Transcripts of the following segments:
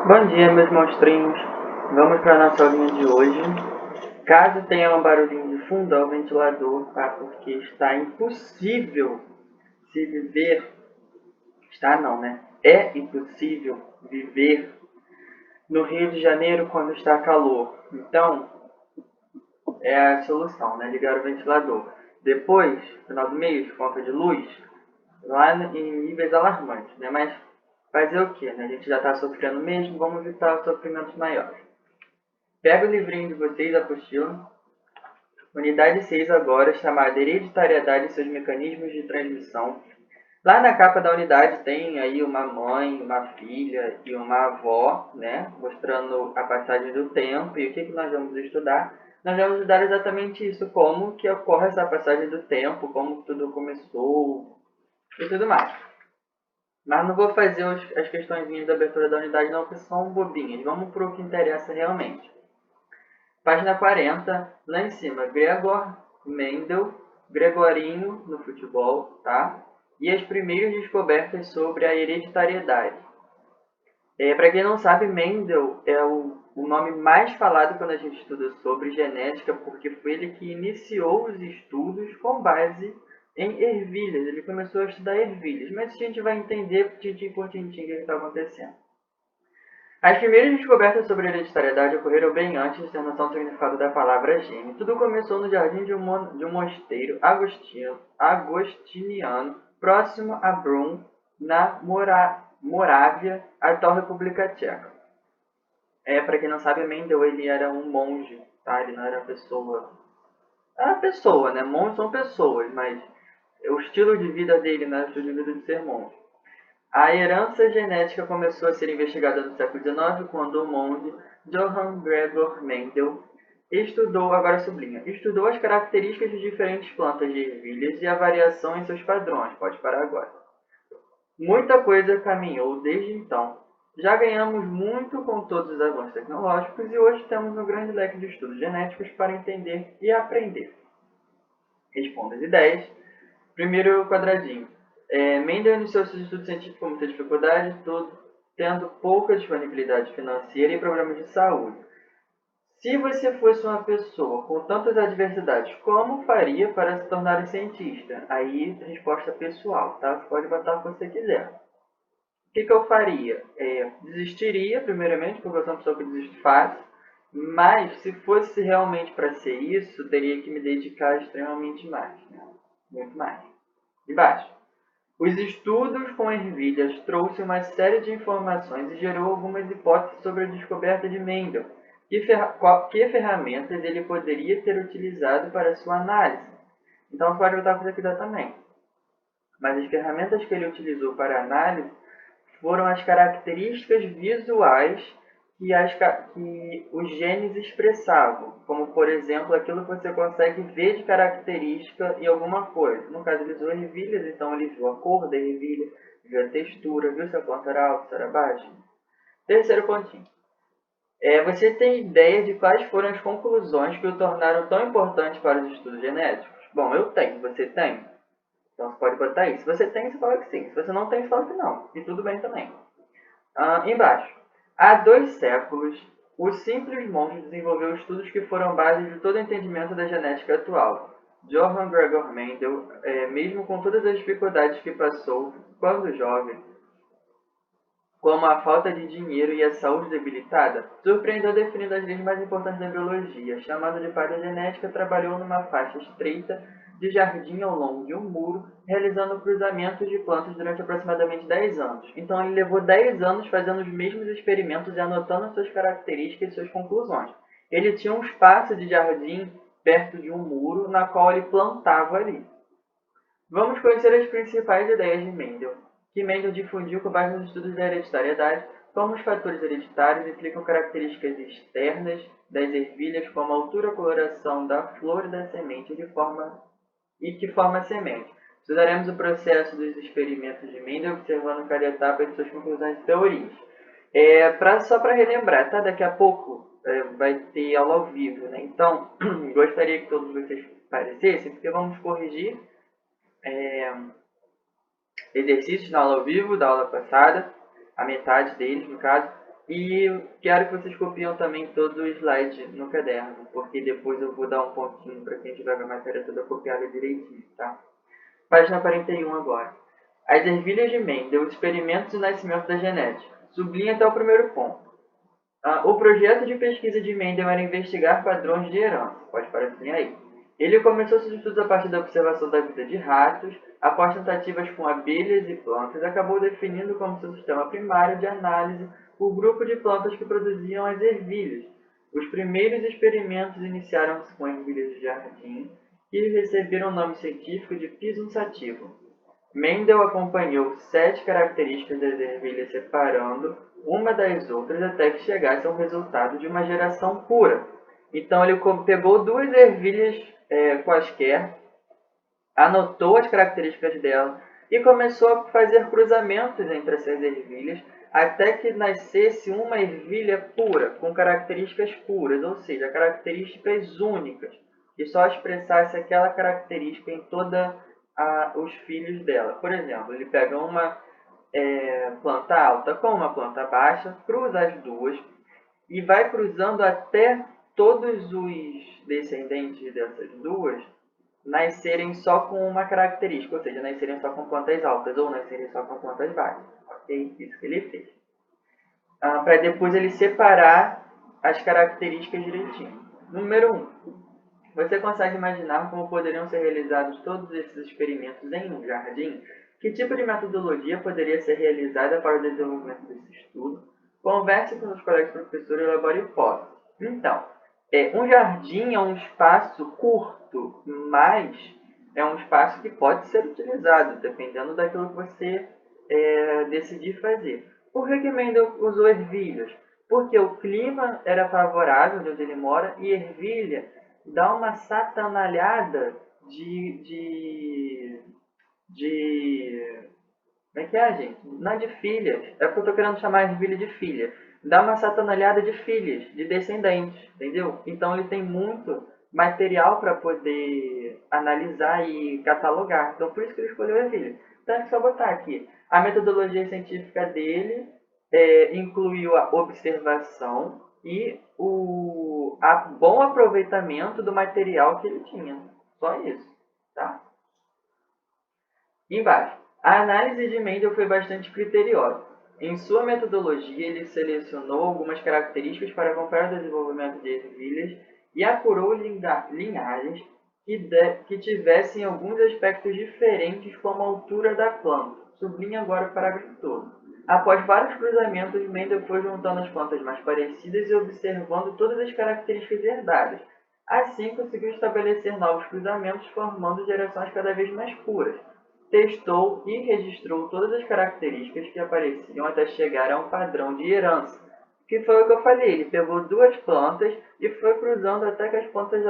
Bom dia, meus monstrinhos. Vamos para a nossa aulinha de hoje. Caso tenha um barulhinho de fundo, é o ventilador, tá? Porque está impossível se viver... Está não, né? É impossível viver no Rio de Janeiro quando está calor. Então, é a solução, né? Ligar o ventilador. Depois, final do mês, conta de luz, lá em níveis alarmantes, né? Mas fazer o quê, né? A gente já está sofrendo mesmo, vamos evitar sofrimentos maiores. Pega o livrinho de vocês, a apostila. Unidade 6 agora, chamada Hereditariedade e seus mecanismos de transmissão. Lá na capa da unidade tem aí uma mãe, uma filha e uma avó, né? Mostrando a passagem do tempo e o que nós vamos estudar. Nós vamos estudar exatamente isso, como que ocorre essa passagem do tempo, como tudo começou e tudo mais. Mas não vou fazer as questõezinhas da abertura da unidade não, porque são bobinhas. Vamos para o que interessa realmente. Página 40, lá em cima, Gregor Mendel, Gregorinho no futebol, tá? E as primeiras descobertas sobre a hereditariedade. Para quem não sabe, Mendel é o nome mais falado quando a gente estuda sobre genética, porque foi ele que iniciou os estudos com base em ervilhas. Ele começou a estudar ervilhas, mas a gente vai entender tintim por tintim o que está acontecendo. As primeiras descobertas sobre a hereditariedade ocorreram bem antes de ter noção do significado da palavra gene. Tudo começou no jardim de um mosteiro agostiniano próximo a Brunn, na Morávia, atual República Tcheca. Para quem não sabe, Mendel ele era um monge, tá? Ele não era pessoa. Era pessoa, né? Monges são pessoas, mas o estilo de vida dele não era o estilo de vida de ser monge. A herança genética começou a ser investigada no século XIX, quando o monge Johann Gregor Mendel estudou, agora sublinha, estudou as características de diferentes plantas de ervilhas e a variação em seus padrões. Pode parar agora. Muita coisa caminhou desde então. Já ganhamos muito com todos os avanços tecnológicos e hoje temos um grande leque de estudos genéticos para entender e aprender. Responda as ideias. Primeiro quadradinho. Mendel iniciou seus estudos científicos com muita dificuldade, tendo pouca disponibilidade financeira e problemas de saúde. Se você fosse uma pessoa com tantas adversidades, como faria para se tornar um cientista? Aí, resposta pessoal, tá? Você pode botar o que você quiser. O que eu faria? Desistiria, primeiramente, porque eu sou uma pessoa que desiste fácil, mas se fosse realmente para ser isso, teria que me dedicar extremamente mais, né? Muito mais. E baixo. Os estudos com ervilhas trouxe uma série de informações e gerou algumas hipóteses sobre a descoberta de Mendel. Que ferramentas ele poderia ter utilizado para sua análise? Então, você pode botar para aqui também. Mas as ferramentas que ele utilizou para a análise foram as características visuais que os genes expressavam, como, por exemplo, aquilo que você consegue ver de característica em alguma coisa. No caso, ele usou ervilhas, então ele viu a cor da ervilha, viu a textura, viu se a planta era alta, se era baixa. Terceiro pontinho. Você tem ideia de quais foram as conclusões que o tornaram tão importante para os estudos genéticos? Bom, eu tenho. Você tem? Então, você pode botar isso. Se você tem, você fala que sim. Se você não tem, você fala que não. E tudo bem também. Embaixo. Há 2 séculos, o simples monge desenvolveu estudos que foram base de todo o entendimento da genética atual. Johann Gregor Mendel, mesmo com todas as dificuldades que passou quando jovem, como a falta de dinheiro e a saúde debilitada, surpreendeu definindo as leis mais importantes da biologia. Chamado de pai da genética, trabalhou numa faixa estreita de jardim ao longo de um muro, realizando cruzamentos de plantas durante aproximadamente 10 anos. Então ele levou 10 anos fazendo os mesmos experimentos e anotando suas características e suas conclusões. Ele tinha um espaço de jardim perto de um muro, na qual ele plantava ali. Vamos conhecer as principais ideias de Mendel, que Mendel difundiu com base nos estudos da hereditariedade, como os fatores hereditários implicam características externas das ervilhas, como a altura, coloração da flor e da semente, que forma a semente. Estudaremos o processo dos experimentos de Mendel, observando cada etapa de suas conclusões e teorias. Só para relembrar, tá? Daqui a pouco vai ter aula ao vivo, né? Então, gostaria que todos vocês aparecessem, porque vamos corrigir exercícios na aula ao vivo da aula passada, a metade deles, no caso, E quero que vocês copiam também todo o slide no caderno, porque depois eu vou dar um pontinho para quem tiver a matéria toda copiada direitinho, tá? Página 41 agora. As ervilhas de Mendel, experimentos e nascimento da genética. Sublinha até o primeiro ponto. O projeto de pesquisa de Mendel era investigar padrões de herança. Pode parecer aí. Ele começou seus estudos a partir da observação da vida de ratos, após tentativas com abelhas e plantas, acabou definindo como seu sistema primário de análise o grupo de plantas que produziam as ervilhas. Os primeiros experimentos iniciaram-se com ervilhas de jardim, que receberam o nome científico de Pisum sativum. Mendel acompanhou 7 características das ervilhas separando uma das outras até que chegasse ao resultado de uma geração pura. Então ele pegou 2 ervilhas quaisquer, anotou as características dela e começou a fazer cruzamentos entre essas ervilhas até que nascesse uma ervilha pura, com características puras, ou seja, características únicas, que só expressasse aquela característica em toda os filhos dela. Por exemplo, ele pega uma planta alta com uma planta baixa, cruza as duas e vai cruzando até todos os descendentes dessas duas nascerem só com uma característica, ou seja, nascerem só com plantas altas ou nascerem só com plantas baixas. Ok? Isso que ele fez. Para depois ele separar as características direitinho. Número 1. Você consegue imaginar como poderiam ser realizados todos esses experimentos em um jardim? Que tipo de metodologia poderia ser realizada para o desenvolvimento desse estudo? Converse com os colegas professores e elabore hipóteses. Então, um jardim é um espaço curto, mas é um espaço que pode ser utilizado, dependendo daquilo que você decidir fazer. Por que Mendel usou ervilhas? Porque o clima era favorável de onde ele mora e ervilha dá uma satanalhada de como é que é, gente? Não é de filhas. É porque eu tô querendo chamar a ervilha de filha. Dá uma satanalhada de filhas, de descendentes, entendeu? Então ele tem muito material para poder analisar e catalogar. Então por isso que ele escolheu a ervilha. Então é só botar aqui. A metodologia científica dele incluiu a observação e o bom aproveitamento do material que ele tinha. Só isso, tá? Embaixo. A análise de Mendel foi bastante criteriosa. Em sua metodologia, ele selecionou algumas características para acompanhar o desenvolvimento de ervilhas e apurou linhagens que tivessem alguns aspectos diferentes, como a altura da planta. Sublinha agora o parágrafo todo. Após vários cruzamentos, Mendel foi juntando as plantas mais parecidas e observando todas as características herdadas. Assim, conseguiu estabelecer novos cruzamentos, formando gerações cada vez mais puras. Testou e registrou todas as características que apareciam até chegar a um padrão de herança, que foi o que eu falei. Ele pegou 2 plantas e foi cruzando até que as plantas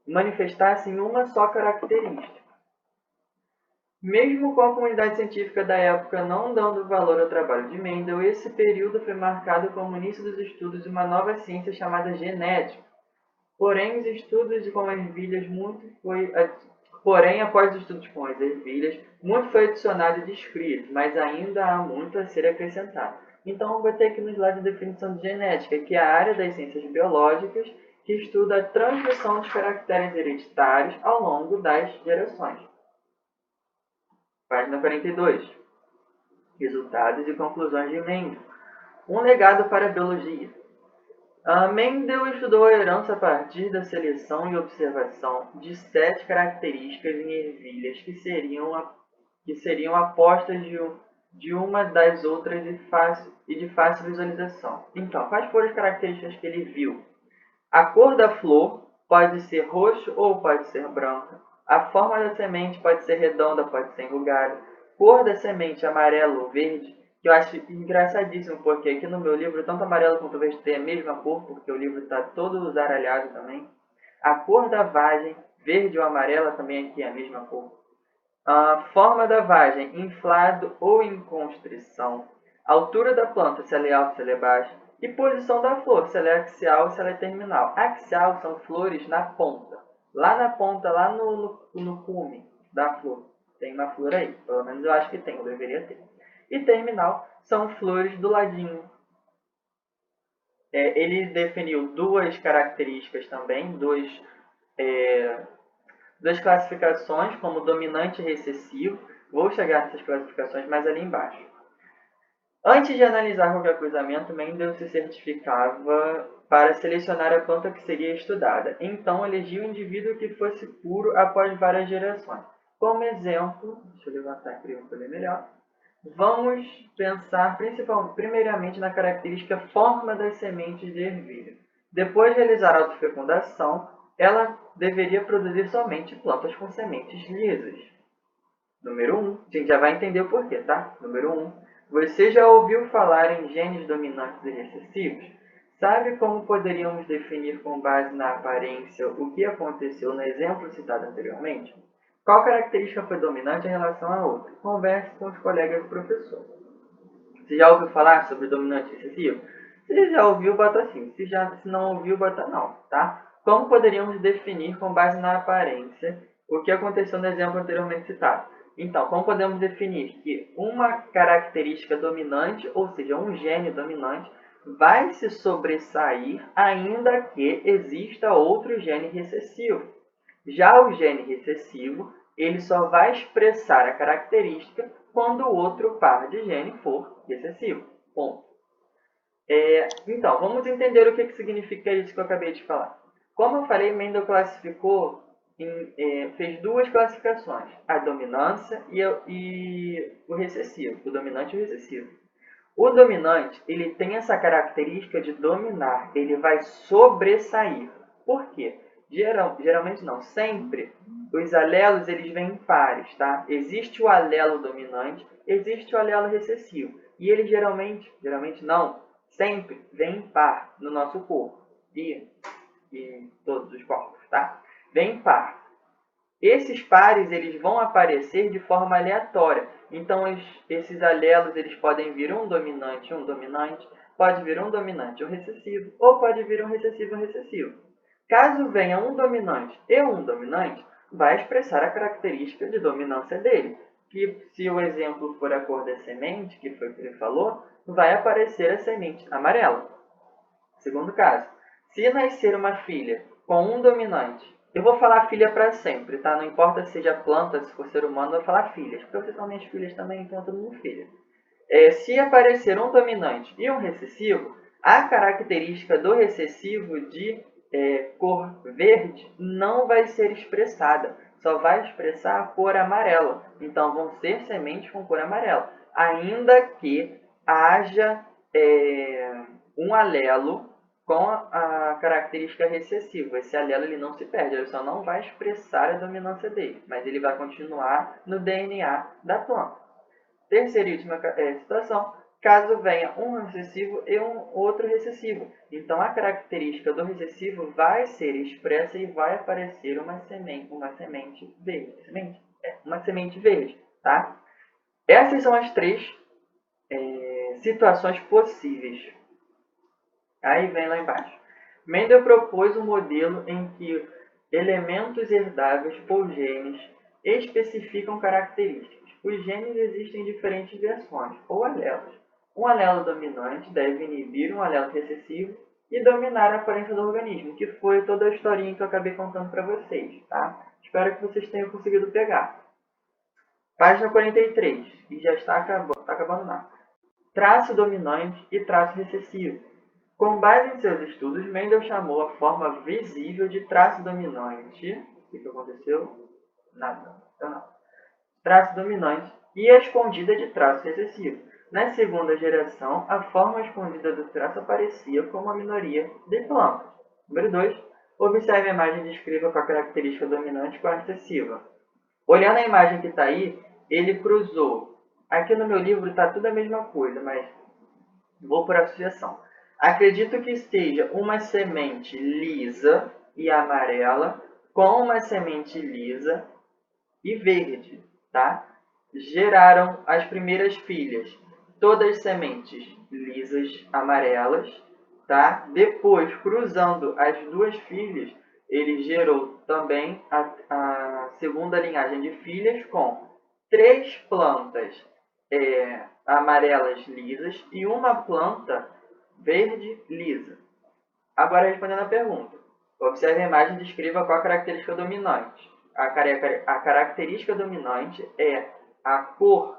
manifestassem uma só característica. Mesmo com a comunidade científica da época não dando valor ao trabalho de Mendel, esse período foi marcado como o início dos estudos de uma nova ciência chamada genética. Porém, os estudos com ervilhas após os estudos com as ervilhas, muito foi adicionado e descrito, mas ainda há muito a ser acrescentado. Então, eu botei aqui no slide a definição de genética, que é a área das ciências biológicas que estuda a transmissão dos caracteres hereditários ao longo das gerações. Página 42. Resultados e conclusões de Mendel. Um legado para a biologia. Mendel estudou a herança a partir da seleção e observação de 7 características em ervilhas que seriam apostas de uma das outras e de fácil visualização. Então, quais foram as características que ele viu? A cor da flor pode ser roxo ou pode ser branca. A forma da semente pode ser redonda, pode ser enrugada. Cor da semente, amarelo ou verde, que eu acho engraçadíssimo, porque aqui no meu livro, tanto amarelo quanto verde tem a mesma cor, porque o livro está todo zaralhado também. A cor da vagem, verde ou amarela, também aqui é a mesma cor. A forma da vagem, inflado ou em constrição. A altura da planta, se ela é alta, se ela é baixa. E posição da flor, se ela é axial ou se ela é terminal. Axial são flores na ponta. Lá na ponta, lá no cume da flor. Tem uma flor aí. Pelo menos eu acho que tem, eu deveria ter. E terminal são flores do ladinho. Ele definiu duas características também, duas classificações, como dominante e recessivo. Vou chegar nessas classificações mais ali embaixo. Antes de analisar qualquer cruzamento, Mendel se certificava para selecionar a planta que seria estudada. Então, elegia o indivíduo que fosse puro após várias gerações. Como exemplo, deixa eu levantar aqui para ler melhor. Vamos pensar primeiramente na característica forma das sementes de ervilha. Depois de realizar a autofecundação, ela deveria produzir somente plantas com sementes lisas. Número 1. A gente já vai entender o porquê, tá? Número 1. Você já ouviu falar em genes dominantes e recessivos? Sabe como poderíamos definir com base na aparência o que aconteceu no exemplo citado anteriormente? Qual característica foi dominante em relação à outra? Converse com os colegas do professor. Você já ouviu falar sobre dominante e recessivo? Se já ouviu, bota sim. Se não ouviu, bota não, tá? Como poderíamos definir com base na aparência o que aconteceu no exemplo anteriormente citado? Então, como podemos definir que uma característica dominante, ou seja, um gene dominante, vai se sobressair ainda que exista outro gene recessivo? Já o gene recessivo, ele só vai expressar a característica quando o outro par de gene for recessivo. Ponto. Então, vamos entender o que significa isso que eu acabei de falar. Como eu falei, Mendel classificou, fez duas classificações, a dominância e o recessivo, o dominante e o recessivo. O dominante, ele tem essa característica de dominar, ele vai sobressair. Por quê? Geralmente não, sempre os alelos eles vêm em pares, tá? Existe o alelo dominante, existe o alelo recessivo. E ele geralmente não, sempre vem em par no nosso corpo e em todos os corpos, tá? Vem em par. Esses pares eles vão aparecer de forma aleatória. Então, esses alelos eles podem vir um dominante, pode vir um dominante, um recessivo, ou pode vir um recessivo, um recessivo. Caso venha um dominante e um dominante, vai expressar a característica de dominância dele, que se o exemplo for a cor da semente, que foi o que ele falou, vai aparecer a semente amarela. Segundo caso, se nascer uma filha com um dominante, eu vou falar filha para sempre, tá? Não importa se seja planta, se for ser humano, eu vou falar filhas, porque vocês são minhas filhas também, então todo mundo filha. Se aparecer um dominante e um recessivo, a característica do recessivo de cor verde não vai ser expressada, só vai expressar a cor amarela. Então, vão ser sementes com cor amarela, ainda que haja um alelo com a característica recessiva. Esse alelo ele não se perde, ele só não vai expressar a dominância dele, mas ele vai continuar no DNA da planta. Terceira e última situação, caso venha um recessivo e um outro recessivo. Então, a característica do recessivo vai ser expressa e vai aparecer uma semente verde. Tá? Essas são as três situações possíveis. Aí vem lá embaixo. Mendel propôs um modelo em que elementos herdáveis por genes especificam características. Os genes existem em diferentes versões, ou alelos. Um alelo dominante deve inibir um alelo recessivo e dominar a aparência do organismo, que foi toda a historinha que eu acabei contando para vocês. Tá? Espero que vocês tenham conseguido pegar. Página 43, e já está acabando lá. Traço dominante e traço recessivo. Com base em seus estudos, Mendel chamou a forma visível de traço dominante. O que aconteceu? Nada. Então, não. Traço dominante e a escondida de traço recessivo. Na segunda geração, a forma escondida do traço aparecia como a minoria de plantas. Número 2. Observe a imagem e descreva com a característica dominante com a recessiva. Olhando a imagem que está aí, ele cruzou. Aqui no meu livro está tudo a mesma coisa, mas vou por associação. Acredito que esteja uma semente lisa e amarela com uma semente lisa e verde, tá? Geraram as primeiras filhas, todas sementes lisas, amarelas, tá? Depois, cruzando as duas filhas, ele gerou também a segunda linhagem de filhas com 3 plantas amarelas lisas e uma planta verde lisa. Agora, respondendo a pergunta. Observe a imagem e descreva qual a característica dominante. A característica dominante é a cor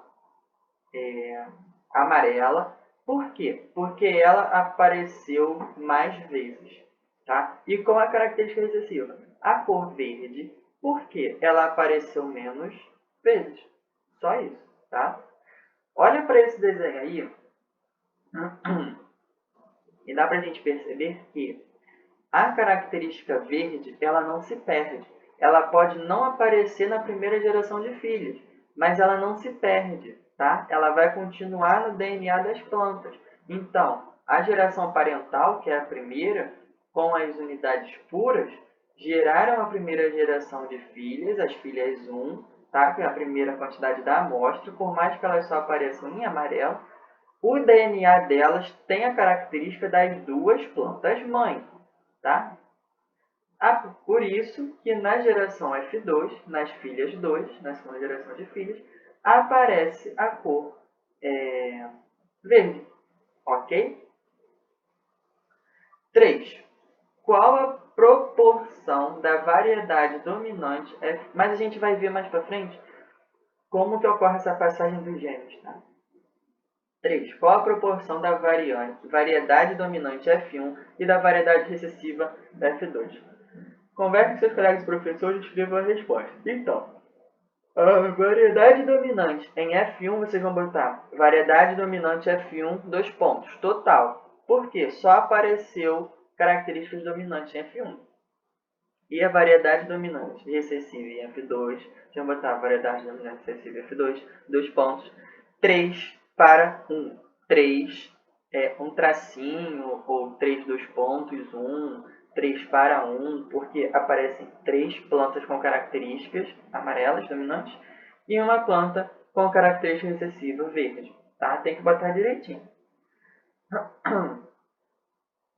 amarela. Por quê? Porque ela apareceu mais vezes. Tá? E qual a característica recessiva? A cor verde. Por quê? Ela apareceu menos vezes. Só isso. Tá? Olha para esse desenho aí. E dá para a gente perceber que a característica verde, ela não se perde. Ela pode não aparecer na primeira geração de filhos, mas ela não se perde, tá? Ela vai continuar no DNA das plantas. Então, a geração parental, que é a primeira, com as unidades puras, geraram a primeira geração de filhas, as filhas 1, tá? Que é a primeira quantidade da amostra, por mais que elas só apareçam em amarelo, o DNA delas tem a característica das duas plantas mãe, tá? Por isso que na geração F2, nas filhas 2, na segunda geração de filhas, aparece a cor verde, ok? 3. Qual a proporção da variedade dominante F? Mas a gente vai ver mais para frente como que ocorre essa passagem dos gêmeos, tá? 3. Qual a proporção da variedade dominante F1 e da variedade recessiva F2? Converse com seus colegas e professores e escreva a resposta. Então, a variedade dominante em F1, vocês vão botar variedade dominante F1, 2 pontos, total. Por quê? Só apareceu características dominantes em F1. E a variedade dominante recessiva em F2, deixa eu botar variedade dominante recessiva em F2, 2 pontos, 3 para 1. 3 é um tracinho, ou 3, 2 pontos, 1, 3 para 1, porque aparecem 3 plantas com características amarelas dominantes e uma planta com característica recessiva verde. Tá? Tem que botar direitinho.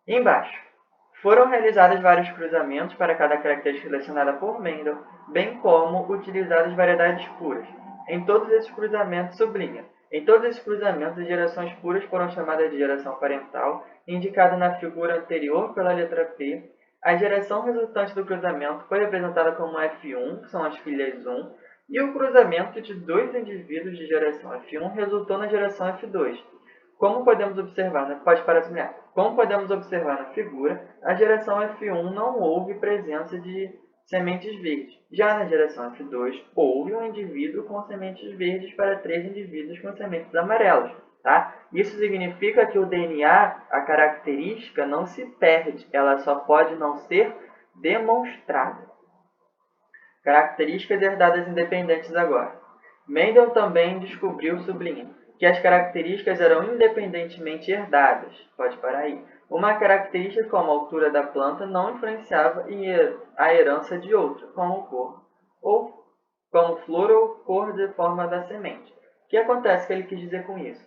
Embaixo. Foram realizados vários cruzamentos para cada característica selecionada por Mendel, bem como utilizadas variedades puras. Em todos esses cruzamentos, sublinha. Em todos esses cruzamentos, as gerações puras foram chamadas de geração parental, indicada na figura anterior pela letra P. A geração resultante do cruzamento foi representada como F1, que são as filhas 1, e o cruzamento de dois indivíduos de geração F1 resultou na geração F2. Como podemos observar, pode parar de olhar. Como podemos observar na figura, a geração F1 não houve presença de sementes verdes. Já na geração F2, houve um indivíduo com sementes verdes para 3 indivíduos com sementes amarelas. Tá? Isso significa que o DNA, a característica, não se perde, ela só pode não ser demonstrada. Características herdadas independentes agora. Mendel também descobriu, sublinha, que as características eram independentemente herdadas. Pode parar aí. Uma característica como a altura da planta não influenciava a herança de outra, como cor, ou como flor ou cor de forma da semente. O que acontece que ele quis dizer com isso?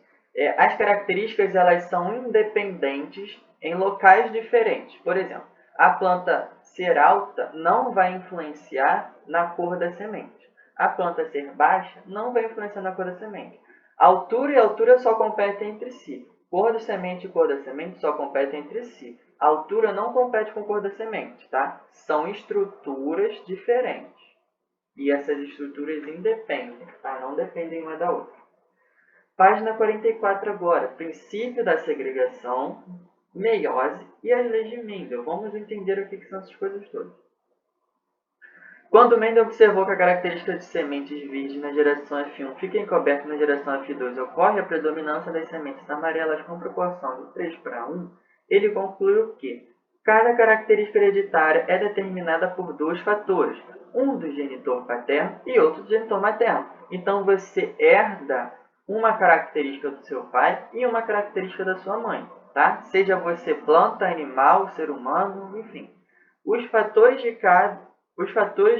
As características elas são independentes em locais diferentes. Por exemplo, a planta ser alta não vai influenciar na cor da semente. A planta ser baixa não vai influenciar na cor da semente. Altura e altura só competem entre si. Cor da semente e cor da semente só competem entre si. A altura não compete com cor da semente, tá? São estruturas diferentes. E essas estruturas independem, tá? Não dependem uma da outra. Página 44 agora. Princípio da segregação, meiose e as leis de Mendel. Vamos entender o que são essas coisas todas. Quando Mendel observou que a característica de sementes virgens na geração F1 fica encoberta na geração F2 e ocorre a predominância das sementes amarelas com proporção de 3 para 1, ele concluiu que cada característica hereditária é determinada por 2 fatores, um do genitor paterno e outro do genitor materno. Então você herda uma característica do seu pai e uma característica da sua mãe, tá? Seja você planta, animal, ser humano, enfim. Os fatores de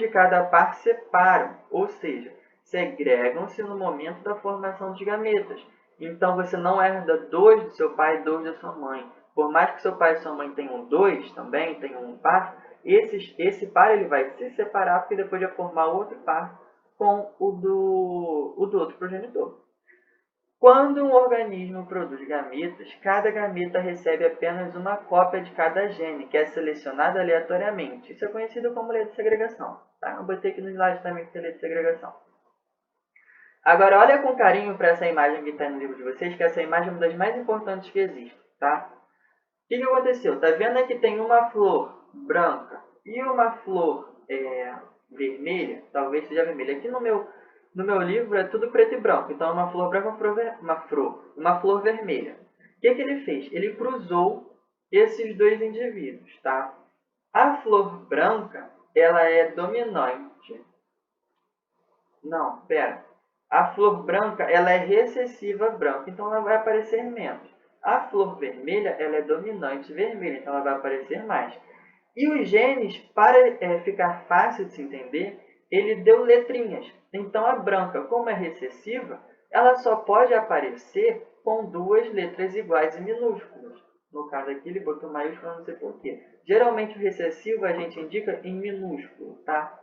cada par separam, ou seja, segregam-se no momento da formação dos gametas. Então você não herda 2 do seu pai e 2 da sua mãe. Por mais que seu pai e sua mãe tenham 2 também, tenham um par, esse par ele vai se separar porque depois vai formar outro par com o do outro progenitor. Quando um organismo produz gametas, cada gameta recebe apenas uma cópia de cada gene, que é selecionada aleatoriamente. Isso é conhecido como lei de segregação. Tá? Eu botei aqui no slide também que é lei de segregação. Agora, olha com carinho para essa imagem que está no livro de vocês, que essa imagem é uma das mais importantes que existe. Tá? O que aconteceu? Está vendo aqui tem uma flor branca e uma flor vermelha, talvez seja vermelha. Aqui no meu livro é tudo preto e branco, então é uma flor branca, uma flor vermelha. O que ele fez? Ele cruzou esses dois indivíduos, tá? A flor branca, ela é dominante. Não, pera. A flor branca, ela é recessiva branca, então ela vai aparecer menos. A flor vermelha, ela é dominante vermelha, então ela vai aparecer mais. E os genes, para ficar fácil de se entender, ele deu letrinhas. Então, a branca, como é recessiva, ela só pode aparecer com duas letras iguais e minúsculas. No caso aqui, ele botou maiúsculo, não sei porquê. Geralmente, o recessivo a gente indica em minúsculo, tá?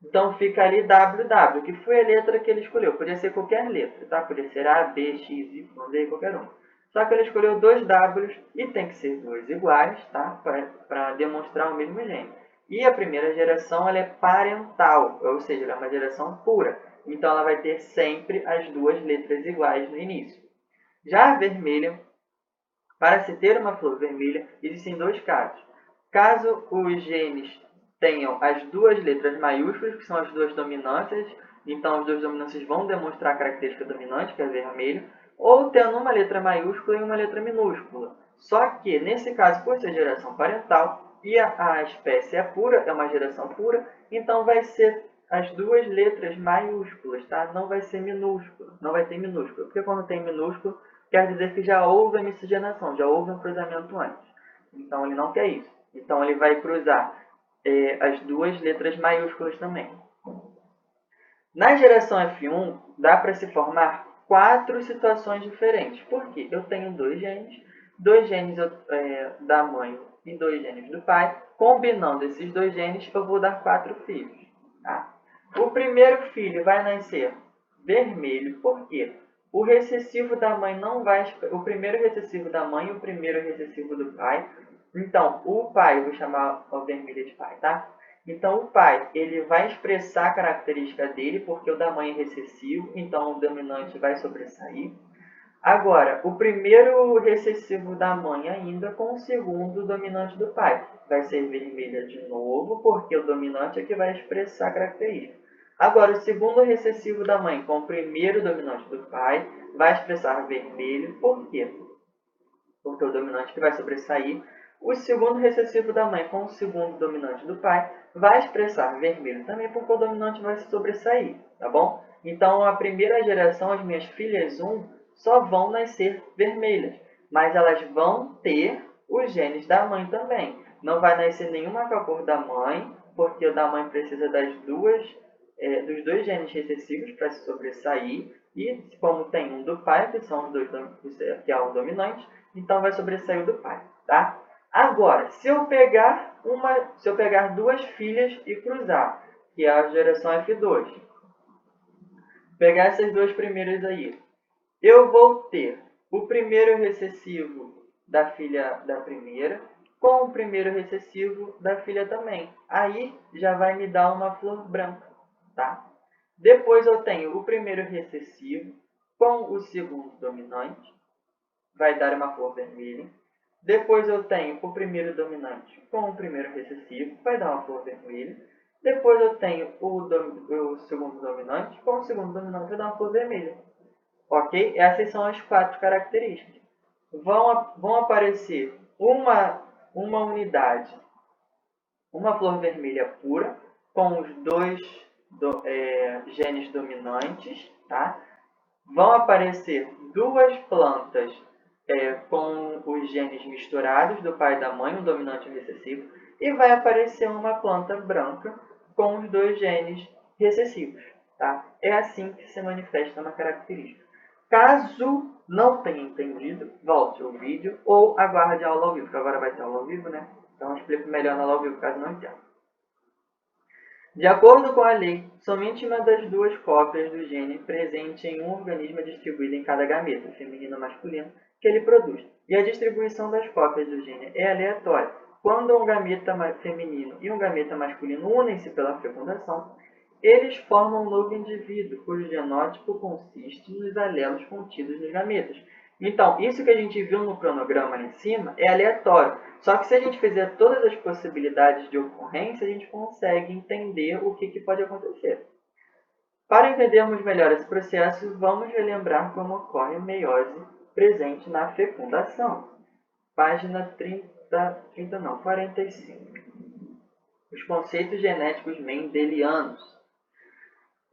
Então, fica ali WW, que foi a letra que ele escolheu. Podia ser qualquer letra, tá? Podia ser A, B, X, Y, Z, qualquer um. Só que ele escolheu dois Ws e tem que ser dois iguais, tá? Para demonstrar o mesmo gene. E a primeira geração ela é parental, ou seja, ela é uma geração pura. Então, ela vai ter sempre as duas letras iguais no início. Já a vermelha, para se ter uma flor vermelha, existem dois casos. Caso os genes tenham as duas letras maiúsculas, que são as duas dominâncias, então as duas dominâncias vão demonstrar a característica dominante, que é vermelho, ou tendo uma letra maiúscula e uma letra minúscula. Só que, nesse caso, por ser geração parental, e a espécie é pura, é uma geração pura, então vai ser as duas letras maiúsculas, tá? Não vai ser minúsculo, não vai ter minúsculo, porque quando tem minúsculo, quer dizer que já houve a miscigenação, já houve um cruzamento antes. Então, ele não quer isso. Então, ele vai cruzar as duas letras maiúsculas também. Na geração F1, dá para se formar 4 situações diferentes. Por quê? Eu tenho dois genes da mãe e 2 genes do pai. Combinando esses 2 genes, eu vou dar 4 filhos. Tá? O primeiro filho vai nascer vermelho. Por quê? O recessivo da mãe não vai... O primeiro recessivo da mãe e o primeiro recessivo do pai. Então, o pai, eu vou chamar o vermelho de pai, tá? Então, o pai, ele vai expressar a característica dele, porque o da mãe é recessivo, então o dominante vai sobressair. Agora, o primeiro recessivo da mãe ainda com o segundo dominante do pai. Vai ser vermelha de novo, porque o dominante é que vai expressar a característica. Agora, o segundo recessivo da mãe com o primeiro dominante do pai vai expressar vermelho. Por quê? Porque o dominante que vai sobressair. O segundo recessivo da mãe com o segundo dominante do pai vai expressar vermelho também, porque o dominante vai se sobressair, tá bom? Então, a primeira geração, as minhas filhas 1, só vão nascer vermelhas, mas elas vão ter os genes da mãe também. Não vai nascer nenhuma com a cor da mãe, porque o da mãe precisa dos dois genes recessivos para se sobressair, e como tem um do pai, que são os dois, que é o dominante, então vai sobressair o do pai, tá? Agora, se eu pegar 2 filhas e cruzar, que é a geração F2, pegar essas 2 primeiras aí, eu vou ter o primeiro recessivo da filha da primeira com o primeiro recessivo da filha também. Aí já vai me dar uma flor branca, tá? Depois eu tenho o primeiro recessivo com o segundo dominante, vai dar uma flor vermelha. Depois eu tenho o primeiro dominante com o primeiro recessivo, vai dar uma flor vermelha. Depois eu tenho o segundo dominante com o segundo dominante, vai dar uma flor vermelha. Ok? Essas são as 4 características. Vão aparecer uma unidade, uma flor vermelha pura, com os 2 genes dominantes, tá? Vão aparecer 2 plantas com os genes misturados do pai e da mãe, um dominante e um recessivo, e vai aparecer uma planta branca com os 2 genes recessivos. Tá? É assim que se manifesta uma característica. Caso não tenha entendido, volte ao vídeo ou aguarde a aula ao vivo, que agora vai ter aula ao vivo, né? Então eu explico melhor na aula ao vivo, caso não entenda. De acordo com a lei, somente uma das duas cópias do gene presente em um organismo é distribuída em cada gameta, feminino ou masculino, que ele produz. E a distribuição das cópias do gene é aleatória. Quando um gameta feminino e um gameta masculino unem-se pela fecundação, eles formam um novo indivíduo, cujo genótipo consiste nos alelos contidos nos gametas. Então, isso que a gente viu no cronograma ali em cima é aleatório. Só que se a gente fizer todas as possibilidades de ocorrência, a gente consegue entender o que pode acontecer. Para entendermos melhor esse processo, vamos relembrar como ocorre a meiose presente na fecundação. Página 45. Os conceitos genéticos mendelianos.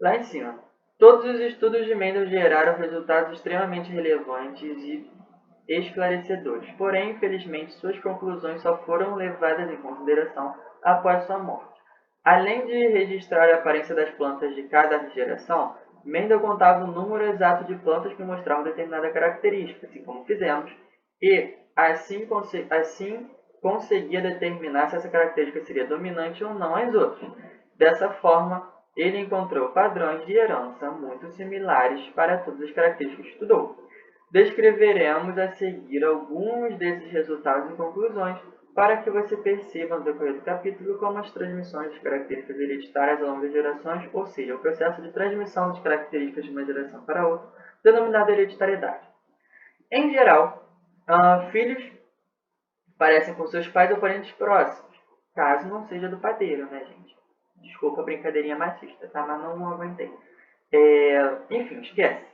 Lá em cima. Todos os estudos de Mendel geraram resultados extremamente relevantes e esclarecedores. Porém, infelizmente, suas conclusões só foram levadas em consideração após sua morte. Além de registrar a aparência das plantas de cada geração, Mendel contava o número exato de plantas que mostravam determinada característica, assim como fizemos, e assim conseguia determinar se essa característica seria dominante ou não às outras. Dessa forma, ele encontrou padrões de herança muito similares para todas as características que estudou. Descreveremos a seguir alguns desses resultados e conclusões para que você perceba no decorrer do capítulo como as transmissões de características hereditárias ao longo das gerações, ou seja, o processo de transmissão de características de uma geração para outra, denominado hereditariedade. Em geral, filhos parecem com seus pais ou parentes próximos, caso não seja do padeiro, né, gente? Desculpa a brincadeirinha machista, tá? Mas não aguentei. Enfim, esquece.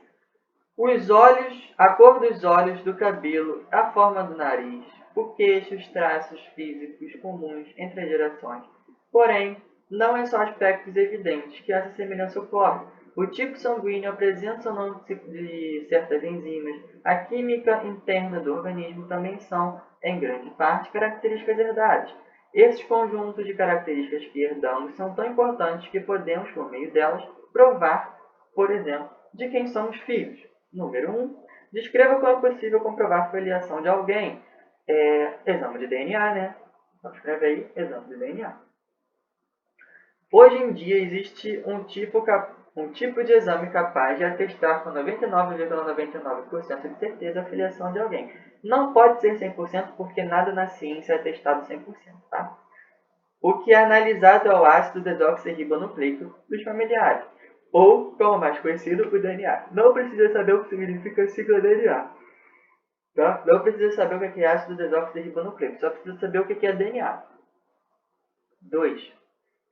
Os olhos, a cor dos olhos, do cabelo, a forma do nariz, o queixo, os traços físicos comuns entre as gerações. Porém, não é só aspectos evidentes que essa semelhança ocorre. O tipo sanguíneo, a presença ou não de certas enzimas, a química interna do organismo também são, em grande parte, características herdadas. Esses conjuntos de características que herdamos são tão importantes que podemos, por meio delas, provar, por exemplo, de quem somos filhos. Número 1. Descreva como é possível comprovar a filiação de alguém. Exame de DNA, né? Então escreve aí, exame de DNA. Hoje em dia existe um tipo de exame capaz de atestar com 99,99% de certeza a filiação de alguém. Não pode ser 100% porque nada na ciência é atestado 100%, tá? O que é analisado é o ácido desoxirribonucleico dos familiares, ou, como mais conhecido, o DNA. Não precisa saber o que significa a sigla DNA. Tá? Não precisa saber o que é ácido desoxirribonucleico, só precisa saber o que é DNA. 2.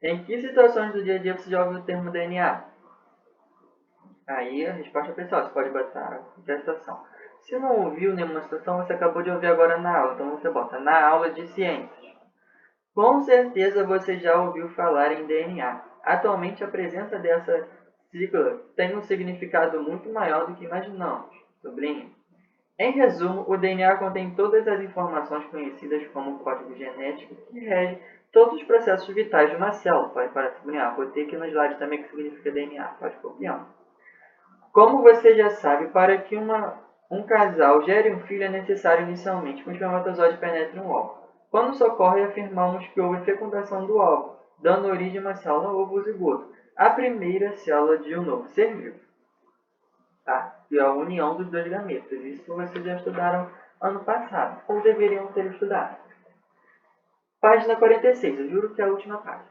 Em que situações do dia a dia você já ouviu o termo DNA? Aí a resposta é pessoal, você pode botar qualquer situação. Se não ouviu nenhuma situação, você acabou de ouvir agora na aula, então você bota na aula de ciências. Com certeza você já ouviu falar em DNA. Atualmente a presença dessa sigla tem um significado muito maior do que imaginamos. Sublinha. Em resumo, o DNA contém todas as informações conhecidas como código genético que rege todos os processos vitais de uma célula. Pode parar de sublinhar. Vou ter aqui no slide também que significa DNA. Pode copiar. Como você já sabe, para que um casal gere um filho é necessário inicialmente que um espermatozoide penetre um óvulo. Quando isso ocorre, afirmamos que houve fecundação do óvulo, dando origem a uma célula ovo-zigoto, a primeira célula de um novo ser vivo. Tá? E a união dos dois gametas. Isso vocês já estudaram ano passado, ou deveriam ter estudado. Página 46, eu juro que é a última página.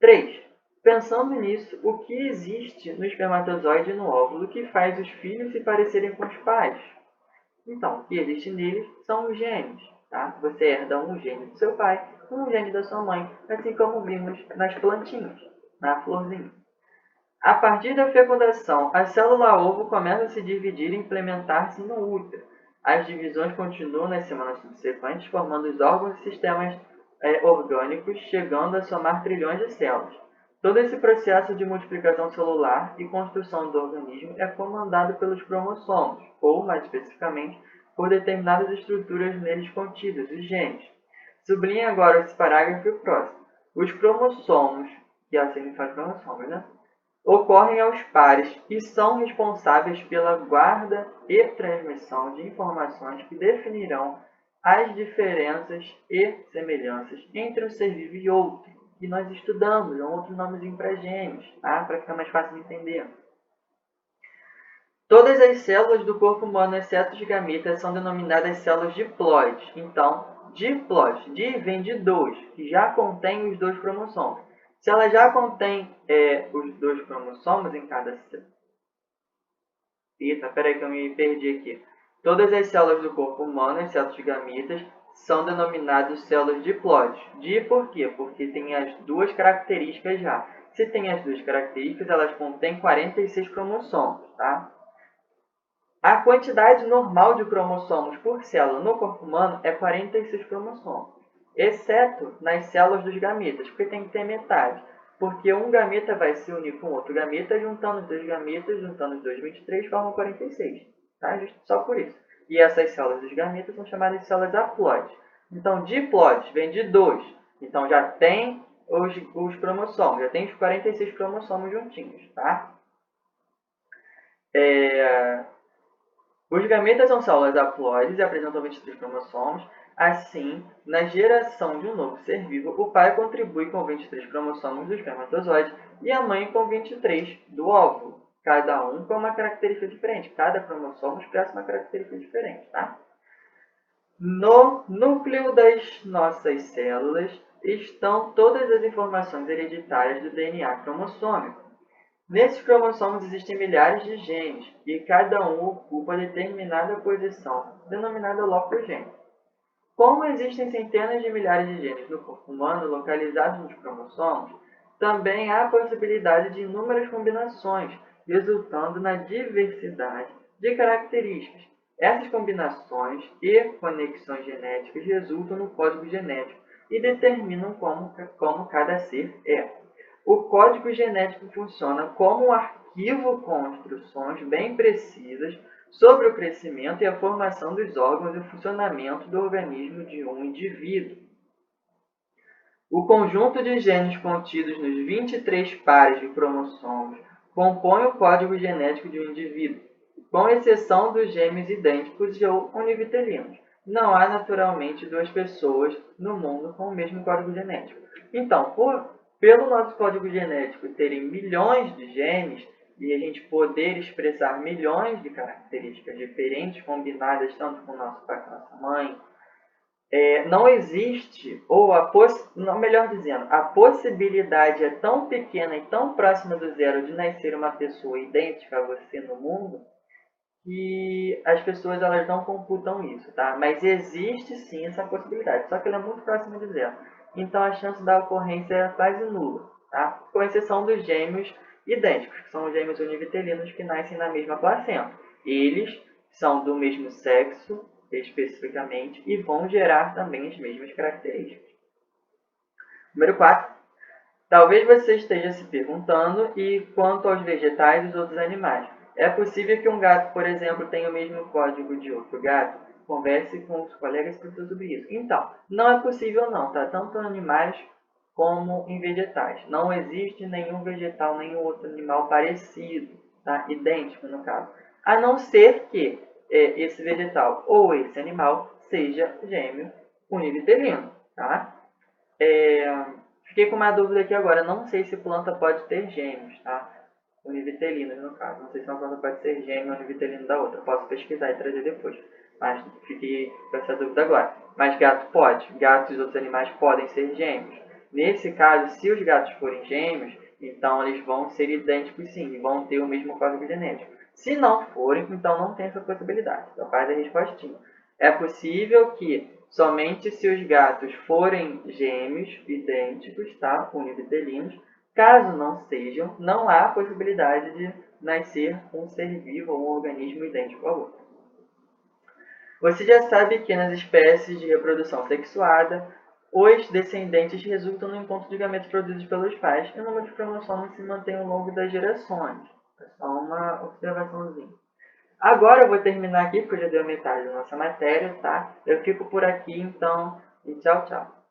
3. Pensando nisso, o que existe no espermatozoide e no óvulo que faz os filhos se parecerem com os pais? Então, o que existe neles são os genes. Tá? Você herda um gene do seu pai, um gene da sua mãe, assim como vimos nas plantinhas, na florzinha. A partir da fecundação, a célula ovo começa a se dividir e implementar-se no útero. As divisões continuam nas semanas subsequentes, formando os órgãos e sistemas orgânicos, chegando a somar trilhões de células. Todo esse processo de multiplicação celular e construção do organismo é comandado pelos cromossomos, ou, mais especificamente, por determinadas estruturas neles contidas, os genes. Sublinhe agora esse parágrafo e o próximo. Os cromossomos, que é assim que faz cromossomos, né? Ocorrem aos pares e são responsáveis pela guarda e transmissão de informações que definirão as diferenças e semelhanças entre um ser vivo e outro, que nós estudamos, é um outro nomezinho para gêmeos, tá? Para ficar mais fácil de entender. Todas as células do corpo humano, exceto os gametas, são denominadas células diploides. Então, diploide, di vem de 2, que já contém os 2 cromossomos. Se ela já contém os 2 cromossomos em cada célula... Eita, peraí que eu me perdi aqui. Todas as células do corpo humano, exceto os gametas, são denominadas células diploides. Di por quê? Porque tem as 2 características já. Se tem as 2 características, elas contêm 46 cromossomos, tá? A quantidade normal de cromossomos por célula no corpo humano é 46 cromossomos, exceto nas células dos gametas, porque tem que ter metade. Porque um gameta vai se unir com outro gameta, juntando os 2 gametas, juntando os 2, 23, formam 46. Tá? Só por isso. E essas células dos gametas são chamadas de células haploides. Então, diploides vem de 2. Então, já tem os cromossomos, já tem os 46 cromossomos juntinhos. Tá? Os gametas são células haploides e apresentam 23 cromossomos. Assim, na geração de um novo ser vivo, o pai contribui com 23 cromossomos do espermatozoide e a mãe com 23 do óvulo. Cada um com uma característica diferente. Cada cromossomo expressa uma característica diferente, tá? No núcleo das nossas células estão todas as informações hereditárias do DNA cromossômico. Nesses cromossomos existem milhares de genes, e cada um ocupa determinada posição, denominada locogênese. Como existem centenas de milhares de genes no corpo humano localizados nos cromossomos, também há a possibilidade de inúmeras combinações, resultando na diversidade de características. Essas combinações e conexões genéticas resultam no código genético e determinam como cada ser é. O código genético funciona como um arquivo com instruções bem precisas sobre o crescimento e a formação dos órgãos e o funcionamento do organismo de um indivíduo. O conjunto de genes contidos nos 23 pares de cromossomos compõe o código genético de um indivíduo, com exceção dos gêmeos idênticos ou univitelinos. Não há naturalmente 2 pessoas no mundo com o mesmo código genético. Então, pelo nosso código genético terem milhões de genes e a gente poder expressar milhões de características diferentes combinadas tanto com o nosso pai quanto com a nossa mãe, não existe, ou melhor dizendo, a possibilidade é tão pequena e tão próxima do zero de nascer uma pessoa idêntica a você no mundo, que as pessoas elas não computam isso, tá? Mas existe sim essa possibilidade, só que ela é muito próxima de zero. Então a chance da ocorrência é quase nula, tá? Com exceção dos gêmeos idênticos, que são os gêmeos univitelinos que nascem na mesma placenta. Eles são do mesmo sexo, especificamente, e vão gerar também as mesmas características. Número 4. Talvez você esteja se perguntando, e quanto aos vegetais e os outros animais? É possível que um gato, por exemplo, tenha o mesmo código de outro gato? Converse com os colegas sobre isso. Então, não é possível não, tá? Tanto em animais como em vegetais. Não existe nenhum vegetal, nenhum outro animal parecido, tá? Idêntico no caso. A não ser que esse vegetal ou esse animal seja gêmeo univitelino, tá? Fiquei com uma dúvida aqui agora. Não sei se planta pode ter gêmeos, tá? Univitelinos, no caso. Não sei se uma planta pode ser gêmeo univitelino da outra. Posso pesquisar e trazer depois. Mas fiquei com essa dúvida agora. Mas gato pode. Gatos e outros animais podem ser gêmeos. Nesse caso, se os gatos forem gêmeos, então eles vão ser idênticos sim. Vão ter o mesmo código genético. Se não forem, então não tem essa possibilidade. Então faz a respostinha. É possível que somente se os gatos forem gêmeos idênticos, tá? Univitelinos. Caso não sejam, não há possibilidade de nascer um ser vivo ou um organismo idêntico ao outro. Você já sabe que nas espécies de reprodução sexuada, os descendentes resultam no encontro de gametas produzidos pelos pais e o número de cromossomos se mantém ao longo das gerações. É só uma observaçãozinha. Agora eu vou terminar aqui, porque eu já dei a metade da nossa matéria, tá? Eu fico por aqui, então, e tchau, tchau.